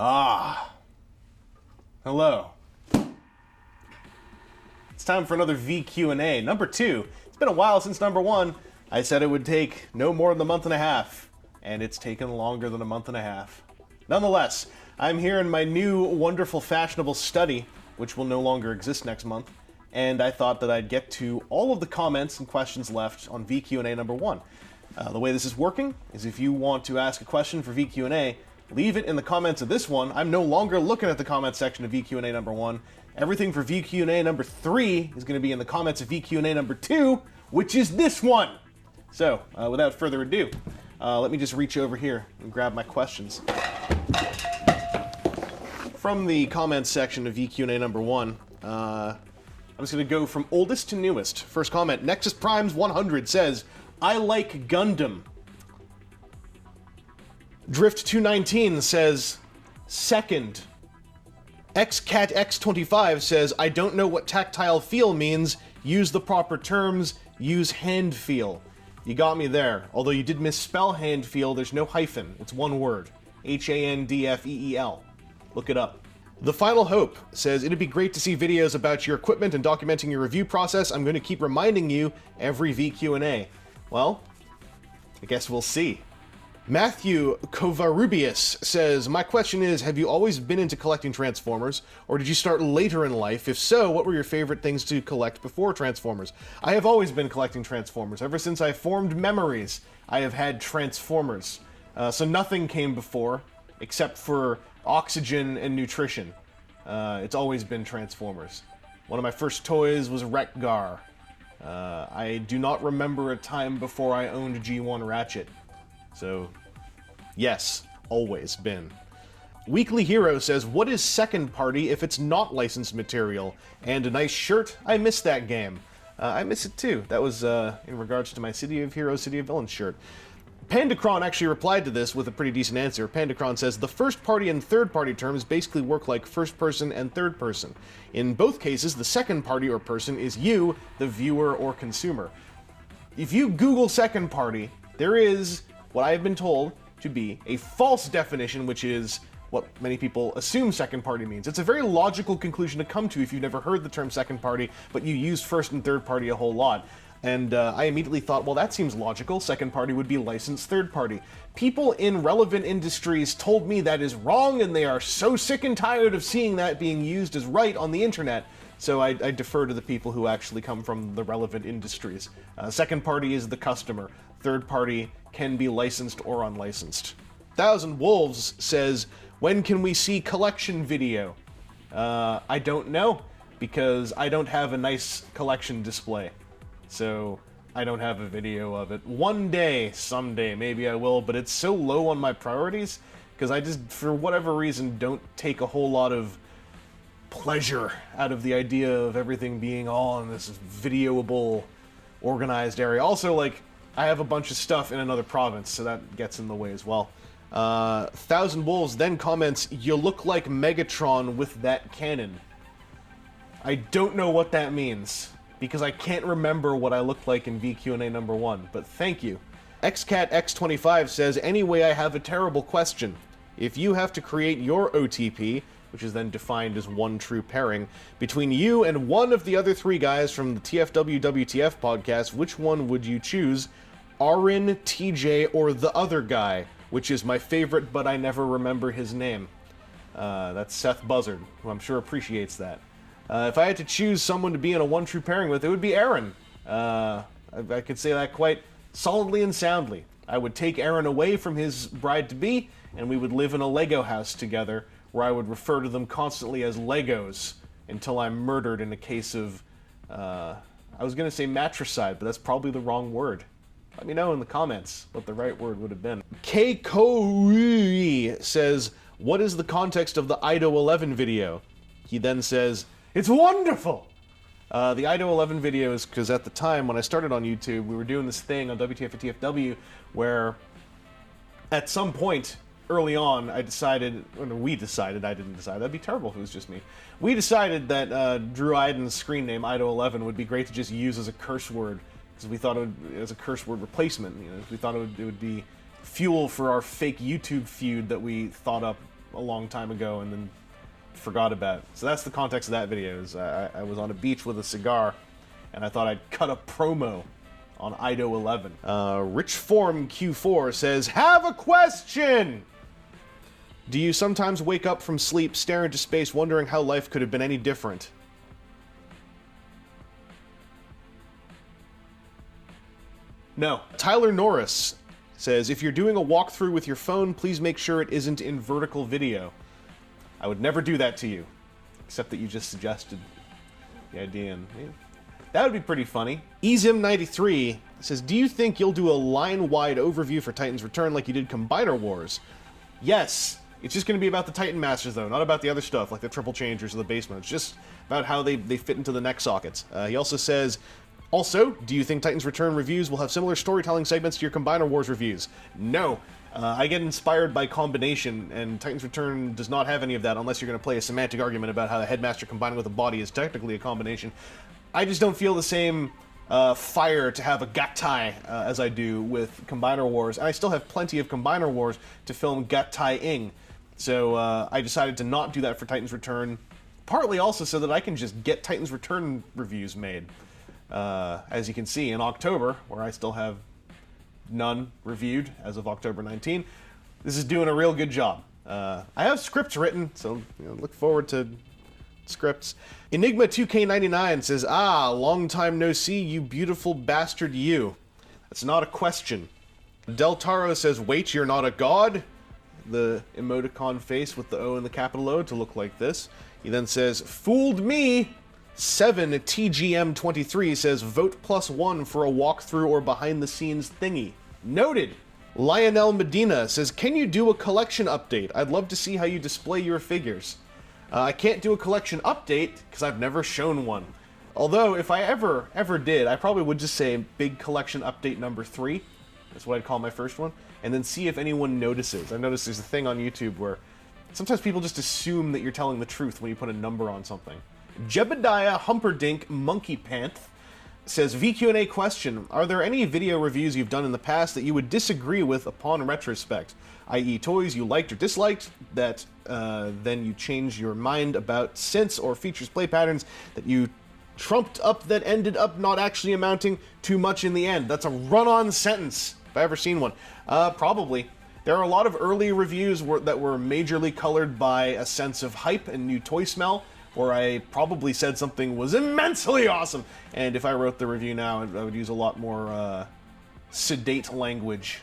Ah, hello. It's time for another VQnA, number 2. It's been a while since number 1. I said it would take no more than a month and a half, and it's taken longer than a month and a half. Nonetheless, I'm here in my new, wonderful, fashionable study, which will no longer exist next month, and I thought that I'd get to all of the comments and questions left on VQnA number 1. The way this is working is if you want to ask a question for VQnA, leave it in the comments of this one. I'm no longer looking at the comments section of VQnA number 1. Everything for VQnA number 3 is going to be in the comments of VQnA number 2, which is this one. So, without further ado, let me just reach over here and grab my questions. From the comments section of VQnA number 1, I'm just going to go from oldest to newest. First comment, Nexus Primes 100 says, I like Gundam. Drift219 says, second. XCatX25 says, I don't know what tactile feel means. Use the proper terms. Use hand feel. You got me there. Although you did misspell hand feel, there's no hyphen. It's one word. Handfeel. Look it up. The Final Hope says, it'd be great to see videos about your equipment and documenting your review process. I'm going to keep reminding you every VQnA. Well, I guess we'll see. Matthew Kovarubius says, my question is, have you always been into collecting Transformers, or did you start later in life? If so, what were your favorite things to collect before Transformers? I have always been collecting Transformers. Ever since I formed memories, I have had Transformers. So nothing came before, except for oxygen and nutrition. It's always been Transformers. One of my first toys was Wreck-Gar. I do not remember a time before I owned G1 Ratchet. So, yes, always been. Weekly Hero says, what is Second Party if it's not licensed material? And a nice shirt? I miss that game. I miss it too. That was in regards to my City of Heroes, City of Villains shirt. Pandacron actually replied to this with a pretty decent answer. Pandacron says, the first party and third party terms basically work like first person and third person. In both cases, the second party or person is you, the viewer or consumer. If you Google second party, there is what I have been told to be a false definition, which is what many people assume second party means. It's a very logical conclusion to come to if you've never heard the term second party, but you use first and third party a whole lot. And I immediately thought, well, that seems logical. Second party would be licensed third party. People in relevant industries told me that is wrong, and they are so sick and tired of seeing that being used as right on the internet. So I defer to the people who actually come from the relevant industries. Second party is the customer. Third party can be licensed or unlicensed. Thousand Wolves says, when can we see collection video? I don't know, because I don't have a nice collection display. So I don't have a video of it. One day, someday, maybe I will, but it's so low on my priorities, because I just, for whatever reason, don't take a whole lot of pleasure out of the idea of everything being all in this videoable, organized area. Also, like, I have a bunch of stuff in another province, so that gets in the way as well. Thousand Wolves then comments, you look like Megatron with that cannon. I don't know what that means, because I can't remember what I looked like in VQnA number 1, but thank you. XCatX25 says, anyway, I have a terrible question. If you have to create your OTP, which is then defined as one true pairing, between you and one of the other 3 guys from the TFW WTF podcast, which one would you choose? Arin, TJ, or the other guy, which is my favorite, but I never remember his name. That's Seth Buzzard, who I'm sure appreciates that. If I had to choose someone to be in a one true pairing with, it would be Aaron. I could say that quite solidly and soundly. I would take Aaron away from his bride-to-be, and we would live in a Lego house together, where I would refer to them constantly as Legos, until I'm murdered in a case of, I was going to say matricide, but that's probably the wrong word. Let me know in the comments what the right word would have been. Keikoui says, what is the context of the IDO 11 video? He then says, it's wonderful! The IDO 11 video is because at the time when I started on YouTube, we were doing this thing on WTF and TFW where at some point early on I decided, or no, we decided, I didn't decide, that'd be terrible if it was just me. We decided that Drew Iden's screen name, IDO 11, would be great to just use as a curse word, because we thought it would, as a curse word replacement, you know, we thought it would be fuel for our fake YouTube feud that we thought up a long time ago and then forgot about. So that's the context of that video. Is I was on a beach with a cigar, and I thought I'd cut a promo on IDO 11. Richform Q4 says, "Have a question! Do you sometimes wake up from sleep, stare into space, wondering how life could have been any different?" No. Tyler Norris says, "If you're doing a walkthrough with your phone, please make sure it isn't in vertical video." I would never do that to you, except that you just suggested the idea, and yeah, that would be pretty funny. Ezim93 says, "Do you think you'll do a line-wide overview for Titan's Return like you did Combiner Wars?" Yes. It's just going to be about the Titan Masters, though, not about the other stuff, like the triple changers or the basement. It's just about how they fit into the neck sockets. He also says, "Also, do you think Titan's Return reviews will have similar storytelling segments to your Combiner Wars reviews?" No. I get inspired by combination, and Titan's Return does not have any of that unless you're going to play a semantic argument about how the Headmaster combined with a body is technically a combination. I just don't feel the same fire to have a gattai as I do with Combiner Wars, and I still have plenty of Combiner Wars to film gattai-ing. So I decided to not do that for Titan's Return, partly also so that I can just get Titan's Return reviews made. As you can see, in October, where I still have none reviewed as of October 19, this is doing a real good job. I have scripts written, so look forward to scripts. Enigma 2K99 says, long time no see, you beautiful bastard you. That's not a question. Del Taro says, "Wait, you're not a god?" The emoticon face with the O and the capital O to look like this. He then says, "Fooled me!" 7TGM23 says, "Vote +1 for a walkthrough or behind-the-scenes thingy." Noted. Lionel Medina says, "Can you do a collection update? I'd love to see how you display your figures." I can't do a collection update because I've never shown one. Although, if I ever did, I probably would just say big collection update number 3. That's what I'd call my first one. And then see if anyone notices. I've noticed there's a thing on YouTube where sometimes people just assume that you're telling the truth when you put a number on something. Jebediah Humperdink Monkey Panth says, "VQnA question, are there any video reviews you've done in the past that you would disagree with upon retrospect? I.e. toys you liked or disliked that then you change your mind about since, or features, play patterns that you trumped up that ended up not actually amounting to much in the end." That's a run-on sentence, if I've ever seen one. Probably. There are a lot of early reviews that were majorly colored by a sense of hype and new toy smell, where I probably said something was immensely awesome, and if I wrote the review now, I would use a lot more sedate language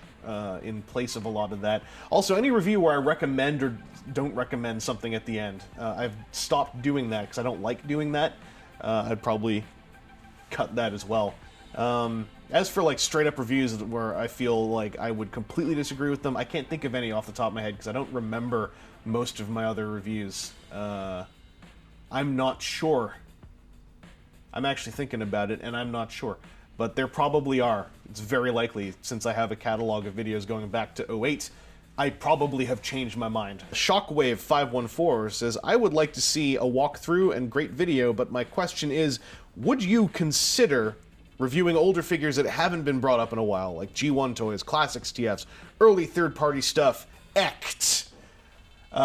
in place of a lot of that. Also, any review where I recommend or don't recommend something at the end, I've stopped doing that because I don't like doing that. I'd probably cut that as well. As for like straight up reviews where I feel like I would completely disagree with them, I can't think of any off the top of my head because I don't remember most of my other reviews. I'm not sure. I'm actually thinking about it, and I'm not sure. But there probably are. It's very likely, since I have a catalog of videos going back to 2008, I probably have changed my mind. Shockwave514 says, "I would like to see a walkthrough and great video, but my question is, would you consider reviewing older figures that haven't been brought up in a while, like G1 toys, classics TFs, early third-party stuff, ECT?"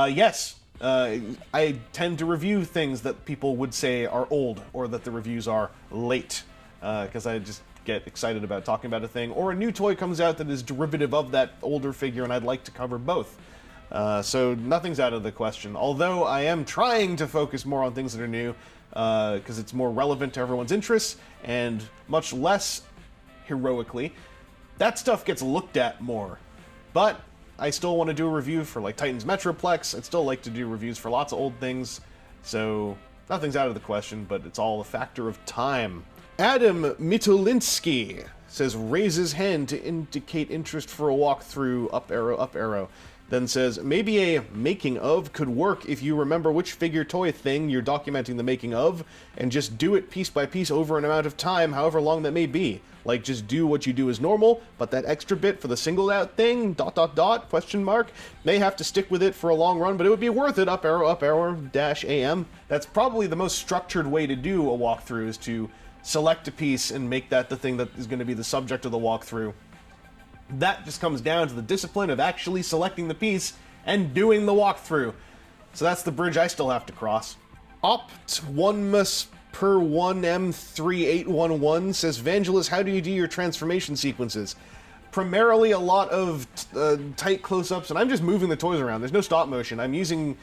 Yes. I tend to review things that people would say are old, or that the reviews are late, because I just get excited about talking about a thing, or a new toy comes out that is derivative of that older figure, and I'd like to cover both. So nothing's out of the question, although I am trying to focus more on things that are new, because it's more relevant to everyone's interests, and much less heroically, that stuff gets looked at more. But I still want to do a review for like Titan's Metroplex. I'd still like to do reviews for lots of old things, so nothing's out of the question, but it's all a factor of time. Adam Mitolinski says, raises hand to indicate interest for a walkthrough, up arrow. Then says, maybe a making of could work if you remember which figure toy thing you're documenting the making of, and just do it piece by piece over an amount of time, however long that may be. Like, just do what you do as normal, but that extra bit for the singled out thing, ... question mark, may have to stick with it for a long run, but it would be worth it, up arrow, -am. That's probably the most structured way to do a walkthrough, is to select a piece and make that the thing that is going to be the subject of the walkthrough. That just comes down to the discipline of actually selecting the piece and doing the walkthrough. So that's the bridge I still have to cross. Opt1mus per 1M3811 says, Vangelus, how do you do your transformation sequences? Primarily a lot of tight close-ups, and I'm just moving the toys around. There's no stop motion. I'm using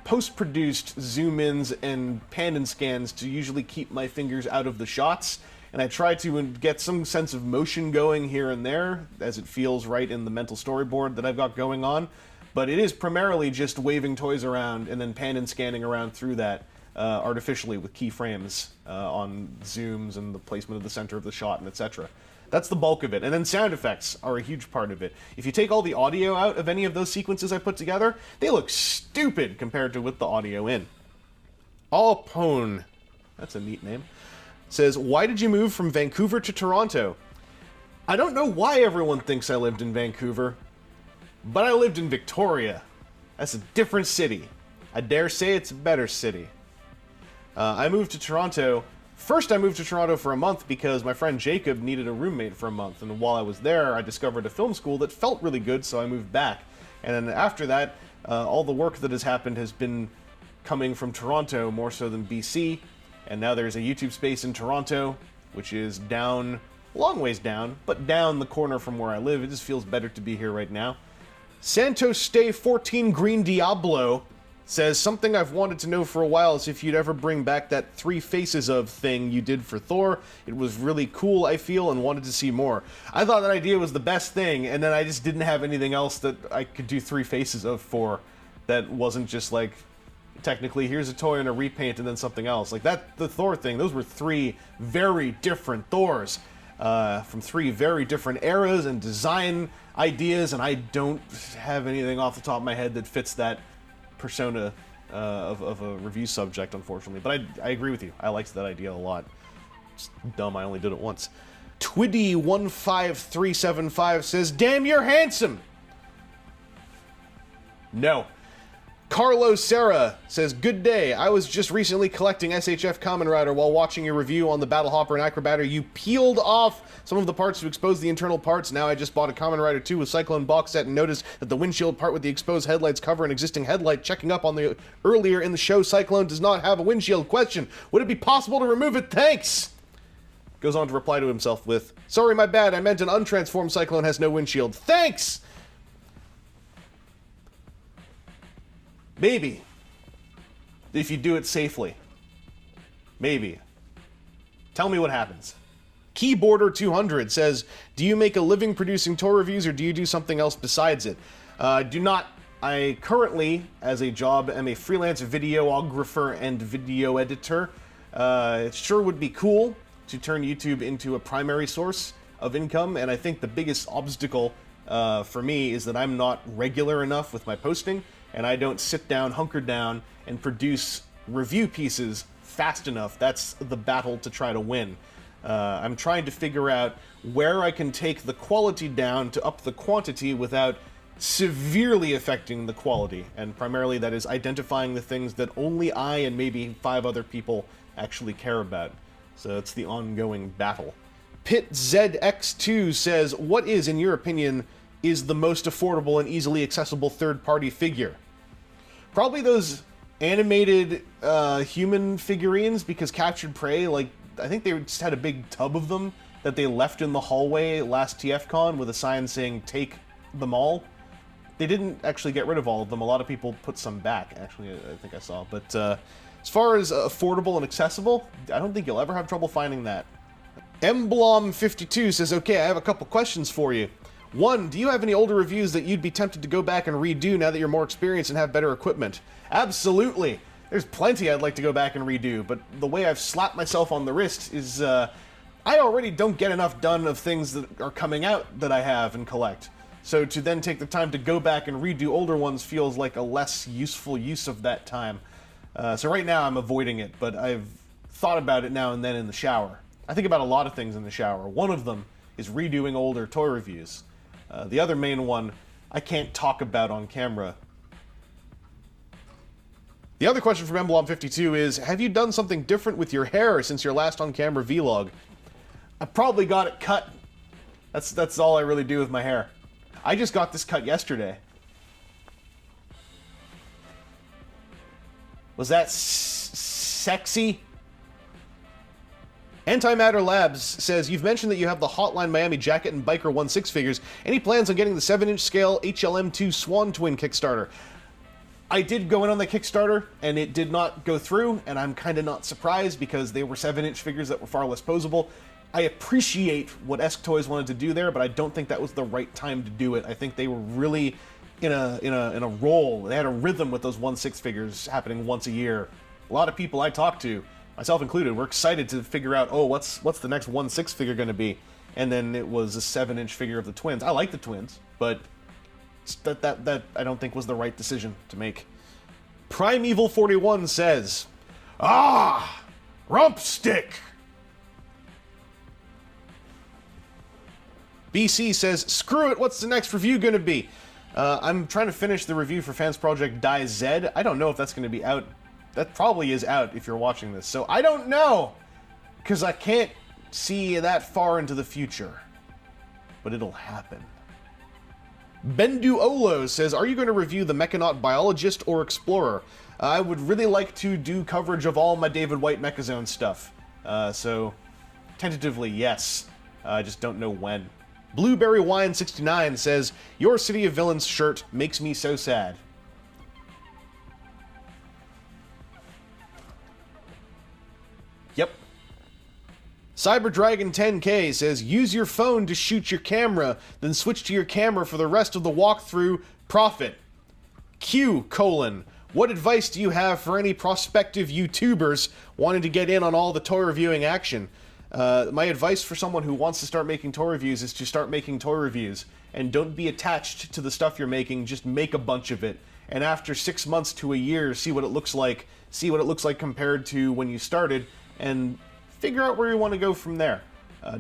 post-produced zoom-ins and pan and scans to usually keep my fingers out of the shots, and I try to get some sense of motion going here and there, as it feels right in the mental storyboard that I've got going on. But it is primarily just waving toys around and then pan and scanning around through that artificially with keyframes on zooms and the placement of the center of the shot and etc. That's the bulk of it. And then sound effects are a huge part of it. If you take all the audio out of any of those sequences I put together, they look stupid compared to with the audio in. Alpone, that's a neat name, says, why did you move from Vancouver to Toronto? I don't know why everyone thinks I lived in Vancouver, but I lived in Victoria. That's a different city. I dare say it's a better city. I moved to Toronto. First, I moved to Toronto for a month because my friend Jacob needed a roommate for a month. And while I was there, I discovered a film school that felt really good, so I moved back. And then after that, all the work that has happened has been coming from Toronto more so than BC. And now there's a YouTube space in Toronto, which is down, a long ways down, but down the corner from where I live. It just feels better to be here right now. Santos Stay 14 Green Diablo says, something I've wanted to know for a while is if you'd ever bring back that 3 faces of thing you did for Thor. It was really cool, I feel, and wanted to see more. I thought that idea was the best thing, and then I just didn't have anything else that I could do 3 faces of for that wasn't just like, technically, here's a toy and a repaint and then something else. Like that, the Thor thing, those were 3 very different Thors. From 3 very different eras and design ideas, and I don't have anything off the top of my head that fits that persona of a review subject, unfortunately. But I agree with you. I liked that idea a lot. It's dumb, I only did it once. Twiddy15375 says, damn, you're handsome! No. Carlos Serra says, good day. I was just recently collecting SHF Kamen Rider while watching your review on the Battle Hopper and Acrobatter. You peeled off some of the parts to expose the internal parts. Now I just bought a Kamen Rider 2 with Cyclone box set and noticed that the windshield part with the exposed headlights cover an existing headlight. Checking up on the earlier in the show, Cyclone does not have a windshield. Question, would it be possible to remove it? Thanks! Goes on to reply to himself with, sorry, my bad. I meant an untransformed Cyclone has no windshield. Thanks! Maybe. If you do it safely. Maybe. Tell me what happens. Keyboarder200 says, do you make a living producing toy reviews or do you do something else besides it? Do not. I currently, as a job, am a freelance videographer and video editor. It sure would be cool to turn YouTube into a primary source of income, and I think the biggest obstacle for me is that I'm not regular enough with my posting, and I don't sit down, hunker down, and produce review pieces fast enough. That's the battle to try to win. I'm trying to figure out where I can take the quality down to up the quantity without severely affecting the quality, and primarily that is identifying the things that only I and maybe 5 other people actually care about. So it's the ongoing battle. PitZX2 says, what is, in your opinion, is the most affordable and easily accessible third-party figure? Probably those animated human figurines, because Captured Prey, like, I think they just had a big tub of them that they left in the hallway last TFCon with a sign saying, take them all. They didn't actually get rid of all of them. A lot of people put some back, actually, I think I saw. But as far as affordable and accessible, I don't think you'll ever have trouble finding that. Mblom52 says, okay, I have a couple questions for you. 1, do you have any older reviews that you'd be tempted to go back and redo now that you're more experienced and have better equipment? Absolutely. There's plenty I'd like to go back and redo, but the way I've slapped myself on the wrist is, I already don't get enough done of things that are coming out that I have and collect. So to then take the time to go back and redo older ones feels like a less useful use of that time. So right now I'm avoiding it, but I've thought about it now and then in the shower. I think about a lot of things in the shower. One of them is redoing older toy reviews. The other main one I can't talk about on camera. The other question from Emblem52 is, have you done something different with your hair since your last on-camera vlog? I probably got it cut. That's all I really do with my hair. I just got this cut yesterday. Was that sexy? Antimatter Labs says, you've mentioned that you have the Hotline Miami jacket and Biker 1/6 figures. Any plans on getting the 7-inch scale HLM2 Swan Twin Kickstarter? I did go in on the Kickstarter, and it did not go through, and I'm kind of not surprised because they were 7-inch figures that were far less posable. I appreciate what Esk Toys wanted to do there, but I don't think that was the right time to do it. I think they were really in a roll. They had a rhythm with those 1/6 figures happening once a year. A lot of people I talked to, myself included, were excited to figure out, oh, what's the next 1/6 figure going to be? And then it was a 7-inch figure of the twins. I like the twins, but that I don't think was the right decision to make. Primeval 41 says, rump stick. BC says, screw it, what's the next review going to be? I'm trying to finish the review for Fans Project Die Z. I don't know if that's going to be out. That probably is out if you're watching this. So I don't know, because I can't see that far into the future. But it'll happen. Bendu Olo says, are you going to review the Mechanaut Biologist or Explorer? I would really like to do coverage of all my David White Mechazone stuff. So, tentatively, yes. I just don't know when. Blueberry Wine 69 says, your City of Villains shirt makes me so sad. Yep. Cyber Dragon 10K says, use your phone to shoot your camera, then switch to your camera for the rest of the walkthrough. Profit. Q: what advice do you have for any prospective YouTubers wanting to get in on all the toy reviewing action? My advice for someone who wants to start making toy reviews is to start making toy reviews. And don't be attached to the stuff you're making, just make a bunch of it. And after 6 months to a year, see what it looks like. See what it looks like compared to when you started, and figure out where you want to go from there.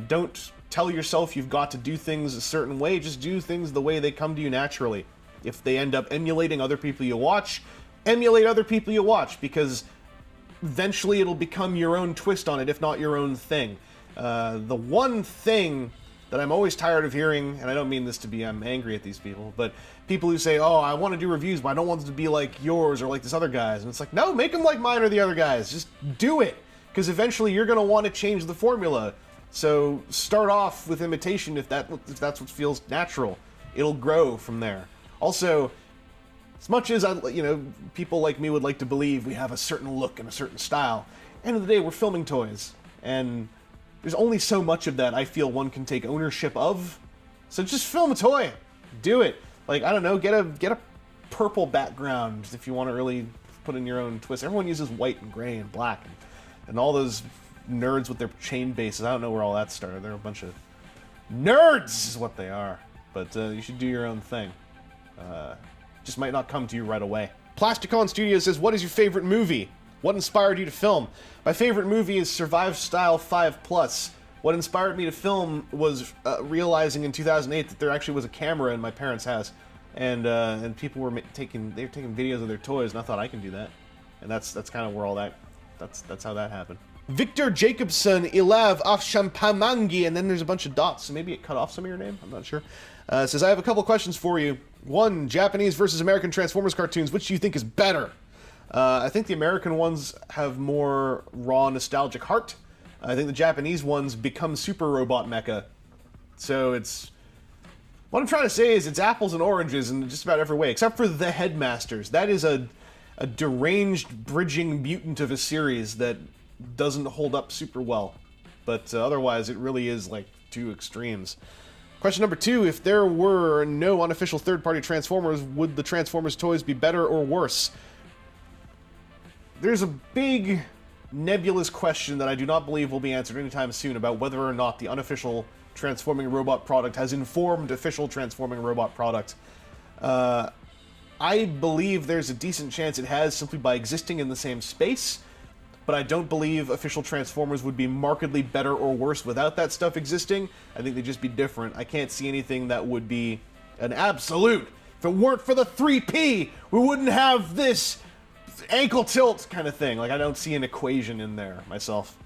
Don't tell yourself you've got to do things a certain way, just do things the way they come to you naturally. If they end up emulating other people you watch, emulate other people you watch, because eventually it'll become your own twist on it, if not your own thing. The one thing that I'm always tired of hearing, and I don't mean this to be, I'm angry at these people, but people who say, oh, I want to do reviews, but I don't want them to be like yours or like this other guy's. And it's like, no, make them like mine or the other guys. Just do it. Because eventually you're going to want to change the formula. So start off with imitation if that's what feels natural. It'll grow from there. Also, as much as people like me would like to believe we have a certain look and a certain style, end of the day, we're filming toys. And there's only so much of that I feel one can take ownership of. So just film a toy. Do it. Like, I don't know, get a purple background if you want to really put in your own twist. Everyone uses white and gray and black. And all those nerds with their chain bases, I don't know where all that started. They're a bunch of nerds is what they are. But you should do your own thing. Just might not come to you right away. Plasticon Studios says, what is your favorite movie? What inspired you to film? My favorite movie is Survive Style 5+. What inspired me to film was realizing in 2008 that there actually was a camera in my parents' house. And people were taking videos of their toys, and I thought I can do that. And that's kind of where all that... That's how that happened. Victor Jacobson, Ilav Afshampamangi, and then there's a bunch of dots, so maybe it cut off some of your name? I'm not sure. Says, I have a couple questions for you. One, Japanese versus American Transformers cartoons, which do you think is better? I think the American ones have more raw nostalgic heart. I think the Japanese ones become super robot mecha. So it's... What I'm trying to say is it's apples and oranges in just about every way, except for the Headmasters. That is a deranged bridging mutant of a series that doesn't hold up super well. But otherwise, it really is like two extremes. Question number 2, if there were no unofficial third-party Transformers, would the Transformers toys be better or worse? There's a big nebulous question that I do not believe will be answered anytime soon about whether or not the unofficial Transforming Robot product has informed official Transforming Robot product. I believe there's a decent chance it has simply by existing in the same space, but I don't believe official Transformers would be markedly better or worse without that stuff existing. I think they'd just be different. I can't see anything that would be an absolute. If it weren't for the 3P, we wouldn't have this ankle tilt kind of thing. Like, I don't see an equation in there myself.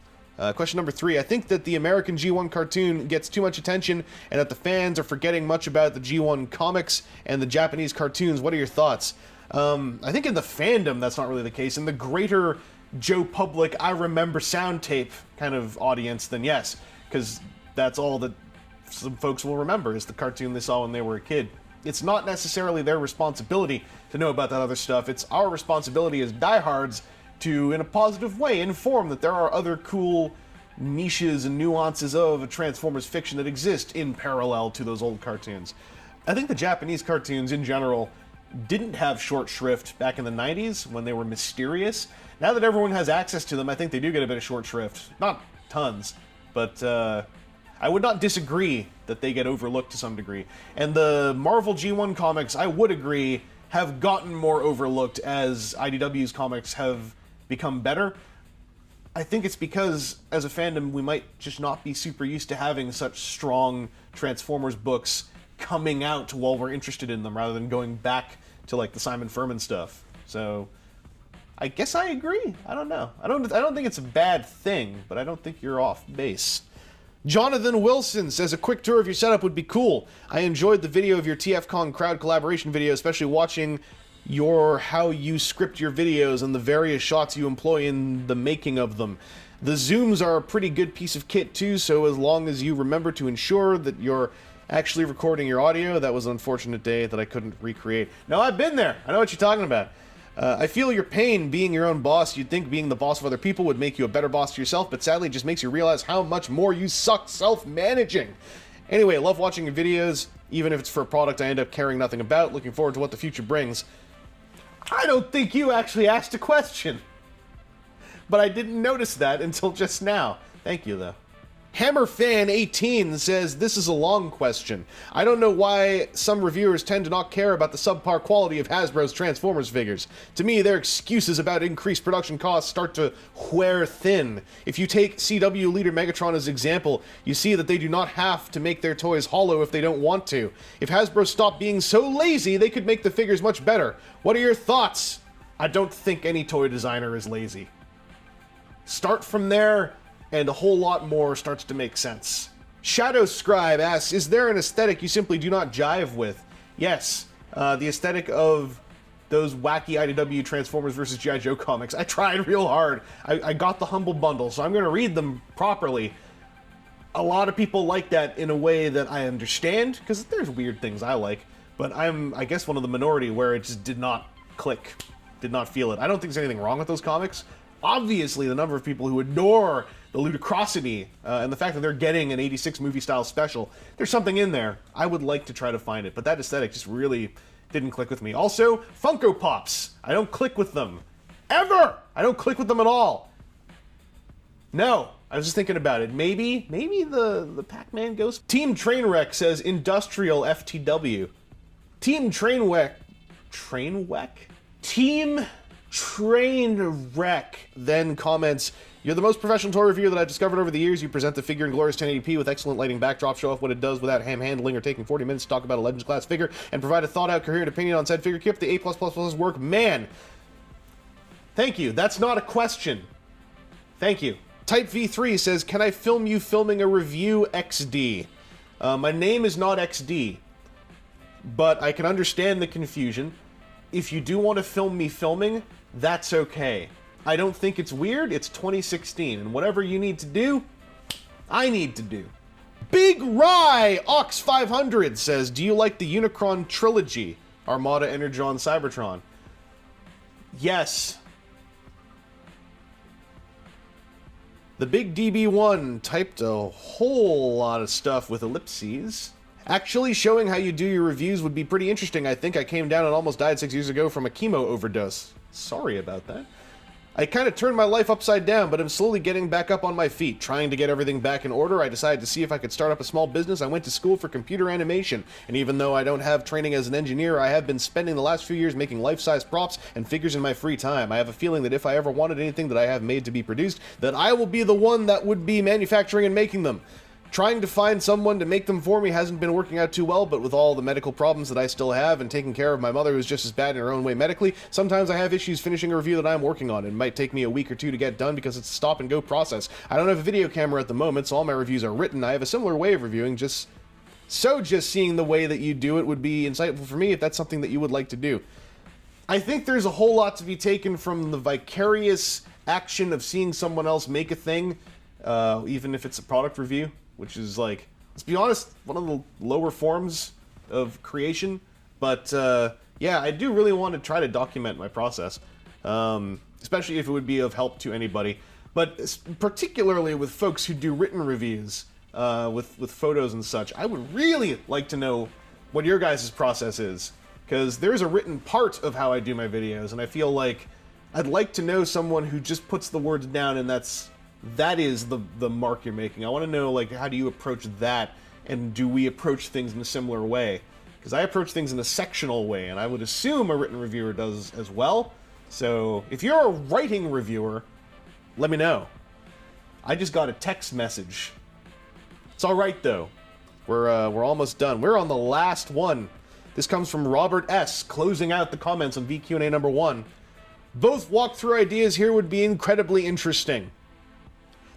Question number 3. I think that the American G1 cartoon gets too much attention and that the fans are forgetting much about the G1 comics and the Japanese cartoons. What are your thoughts? I think in the fandom, that's not really the case. In the greater Joe Public, I remember sound tape kind of audience, then yes, because that's all that some folks will remember is the cartoon they saw when they were a kid. It's not necessarily their responsibility to know about that other stuff. It's our responsibility as diehards to, in a positive way, inform that there are other cool niches and nuances of a Transformers fiction that exist in parallel to those old cartoons. I think the Japanese cartoons in general didn't have short shrift back in the 90s when they were mysterious. Now that everyone has access to them, I think they do get a bit of short shrift. Not tons, but I would not disagree that they get overlooked to some degree. And the Marvel G1 comics, I would agree, have gotten more overlooked as IDW's comics have become better. I think it's because, as a fandom, we might just not be super used to having such strong Transformers books coming out while we're interested in them, rather than going back to, like, the Simon Furman stuff. So, I guess I agree. I don't know. I don't think it's a bad thing, but I don't think you're off base. Jonathan Wilson says, a quick tour of your setup would be cool. I enjoyed the video of your TFCon crowd collaboration video, especially watching how you script your videos and the various shots you employ in the making of them. The zooms are a pretty good piece of kit too, so as long as you remember to ensure that you're actually recording your audio. That was an unfortunate day that I couldn't recreate. No, I've been there. I know what you're talking about. I feel your pain being your own boss. You'd think being the boss of other people would make you a better boss to yourself, but sadly it just makes you realize how much more you suck self-managing. Anyway, I love watching your videos, even if it's for a product I end up caring nothing about. Looking forward to what the future brings. I don't think you actually asked a question. But I didn't notice that until just now. Thank you, though. HammerFan18 says, this is a long question. I don't know why some reviewers tend to not care about the subpar quality of Hasbro's Transformers figures. To me, their excuses about increased production costs start to wear thin. If you take CW leader Megatron as example, you see that they do not have to make their toys hollow if they don't want to. If Hasbro stopped being so lazy, they could make the figures much better. What are your thoughts? I don't think any toy designer is lazy. Start from there, and a whole lot more starts to make sense. Shadow Scribe asks, is there an aesthetic you simply do not jive with? Yes, the aesthetic of those wacky IDW Transformers vs. G.I. Joe comics. I tried real hard. I got the Humble Bundle, so I'm going to read them properly. A lot of people like that in a way that I understand, because there's weird things I like, but I'm, I guess, one of the minority where it just did not click, did not feel it. I don't think there's anything wrong with those comics. Obviously, the number of people who adore the ludicrosity and the fact that they're getting an 86 movie-style special, there's something in there. I would like to try to find it, but that aesthetic just really didn't click with me. Also, Funko Pops. I don't click with them. Ever! I don't click with them at all. No. I was just thinking about it. Maybe the Pac-Man ghost? Team Trainwreck says industrial FTW. Team Trainwreck... Trainwreck? Team Trainwreck then comments, you're the most professional toy reviewer that I've discovered over the years. You present the figure in glorious 1080p with excellent lighting backdrop, show off what it does without ham-handling or taking 40 minutes to talk about a Legends class figure, and provide a thought-out, coherent opinion on said figure. Keep the A+++ work. Man! Thank you. That's not a question. Thank you. Type V3 says, can I film you filming a review XD? My name is not XD, but I can understand the confusion. If you do want to film me filming, that's okay. I don't think it's weird. It's 2016, and whatever you need to do, I need to do. Big Rye Ox 500 says, do you like the Unicron trilogy? Armada, Energon, Cybertron. Yes. The Big DB1 typed a whole lot of stuff with ellipses. Actually, showing how you do your reviews would be pretty interesting, I think. I came down and almost died 6 years ago from a chemo overdose. Sorry about that. I kind of turned my life upside down, but I'm slowly getting back up on my feet, trying to get everything back in order. I decided to see if I could start up a small business. I went to school for computer animation, and even though I don't have training as an engineer, I have been spending the last few years making life-size props and figures in my free time. I have a feeling that if I ever wanted anything that I have made to be produced, that I will be the one that would be manufacturing and making them. Trying to find someone to make them for me hasn't been working out too well, but with all the medical problems that I still have and taking care of my mother who's just as bad in her own way medically, sometimes I have issues finishing a review that I'm working on. It might take me a week or two to get done because it's a stop-and-go process. I don't have a video camera at the moment, so all my reviews are written. I have a similar way of reviewing, just seeing the way that you do it would be insightful for me if that's something that you would like to do. I think there's a whole lot to be taken from the vicarious action of seeing someone else make a thing, even if it's a product review, which is like, let's be honest, one of the lower forms of creation. But yeah, I do really want to try to document my process, especially if it would be of help to anybody. But particularly with folks who do written reviews, with photos and such, I would really like to know what your guys' process is. Because there's a written part of how I do my videos, and I feel like I'd like to know someone who just puts the words down, and that is the mark you're making. I want to know, like, how do you approach that, and do we approach things in a similar way? Because I approach things in a sectional way, and I would assume a written reviewer does as well. So if you're a writing reviewer, let me know. I just got a text message. It's all right though. We're almost done. We're on the last one. This comes from Robert S., closing out the comments on VQnA number 1. Both walkthrough ideas here would be incredibly interesting.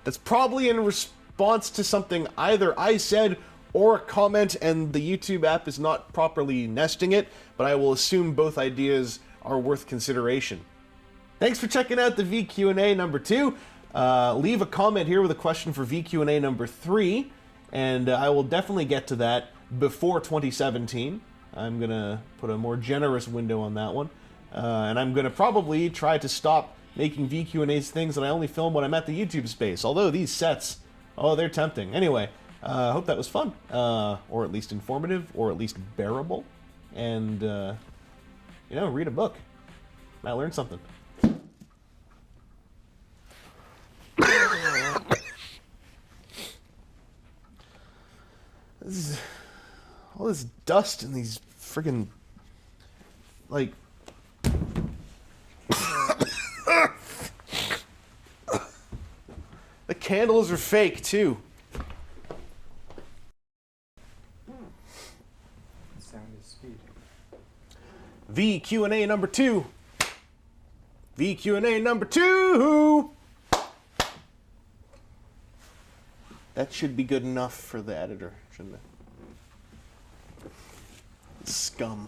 That's probably in response to something either I said or a comment, and the YouTube app is not properly nesting it, but I will assume both ideas are worth consideration. Thanks for checking out the VQnA number 2. Leave a comment here with a question for VQnA number 3, and I will definitely get to that before 2017. I'm going to put a more generous window on that one. And I'm going to probably try to stop making VQnA's things that I only film when I'm at the YouTube space. Although these sets, oh, they're tempting. Anyway, I hope that was fun. Or at least informative, or at least bearable. And, you know, read a book. Might learn something. All this dust and these friggin', like, the candles are fake too. The sound is speeding. VQnA number 2. VQnA number 2. That should be good enough for the editor, shouldn't it? Scum.